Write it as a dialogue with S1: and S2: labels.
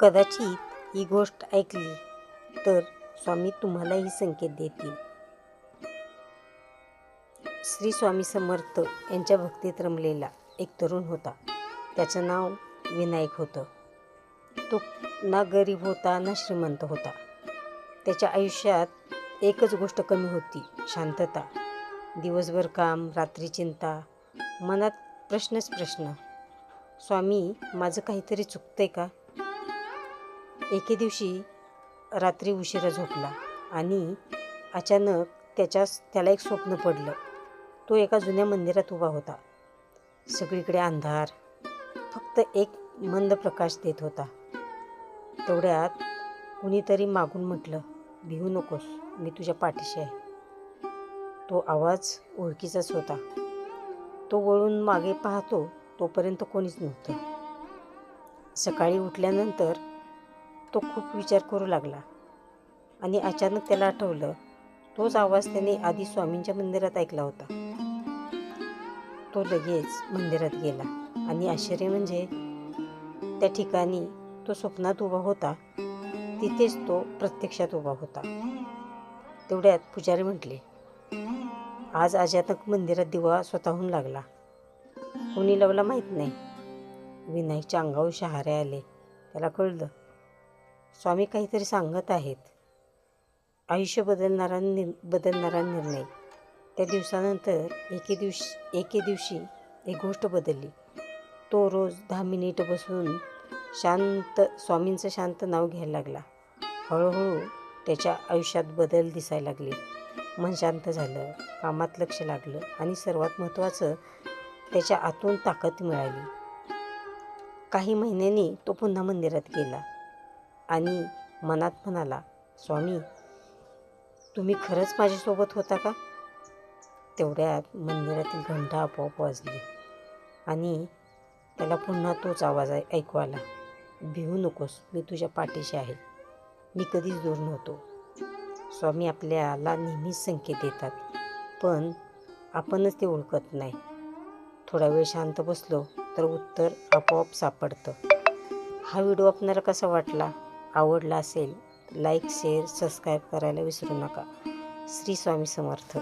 S1: कदाचित ही गोष्ट ऐकली तर स्वामी तुम्हालाही संकेत देतील. श्री स्वामी समर्थ यांच्या भक्तीत रमलेला एक तरुण होता. त्याचं नाव विनायक होतं. तो ना गरीब होता ना श्रीमंत होता. त्याच्या आयुष्यात एकच गोष्ट कमी होती, शांतता. दिवसभर काम, रात्री चिंता, मनात प्रश्नच प्रश्न. स्वामी, माझं काहीतरी चुकतंय का? एके दिवशी रात्री उशिरा झोपला आणि अचानक त्याला एक स्वप्न पडलं. तो एका जुन्या मंदिरात उभा होता. सगळीकडे अंधार, फक्त एक मंद प्रकाश देत होता. तेवढ्यात कुणीतरी मागून म्हटलं, भिवू नकोस, मी तुझ्या पाठीशी आहे. तो आवाज ओळखीचाच होता. तो वळून मागे पाहतो तोपर्यंत कोणीच नव्हतं. सकाळी उठल्यानंतर तो खूप विचार करू लागला आणि अचानक त्याला आठवलं, तोच आवाज त्याने आधी स्वामींच्या मंदिरात ऐकला होता. तो लगेच मंदिरात गेला आणि आश्चर्य म्हणजे त्या ठिकाणी तो स्वप्नात उभा होता तिथेच तो प्रत्यक्षात उभा होता. तेवढ्यात पुजारी म्हटले, आज अचानक मंदिरात दिवा स्वतःहून लागला. कोणी लावला माहीत नाही. विनायकच्या अंगावर शहारे आले. त्याला कळलं, स्वामी काहीतरी सांगत आहेत. आयुष्य बदलणारा निर्णय. त्या दिवसानंतर एके दिवशी एक गोष्ट बदलली. तो रोज 10 मिनिट बसून स्वामींचं शांत नाव घ्यायला लागला. हळूहळू त्याच्या आयुष्यात बदल दिसायला लागले. मन शांत झालं, कामात लक्ष लागलं आणि सर्वात महत्त्वाचं, त्याच्या आतून ताकद मिळाली. काही महिन्यांनी तो पुन्हा मंदिरात गेला आणि मनात म्हणाला, स्वामी, तुम्ही खरंच माझ्यासोबत होता का? तेवढ्यात मंदिरातील घंटा आपोआप वाजली आणि त्याला पुन्हा तोच आवाज ऐकू आला, भिवू नकोस, मी तुझ्या पाठीशी आहे. मी कधीच दूर नव्हतो. स्वामी आपल्याला नेहमीच संकेत देतात, पण आपणच ते ओळखत नाही. थोडा वेळ शांत बसलो तर उत्तर आपोआप सापडतं. हा व्हिडिओ आपल्याला कसा वाटला? आवडला असेल लाईक, शेअर, सबस्क्राईब करायला विसरू नका. श्री स्वामी समर्थ.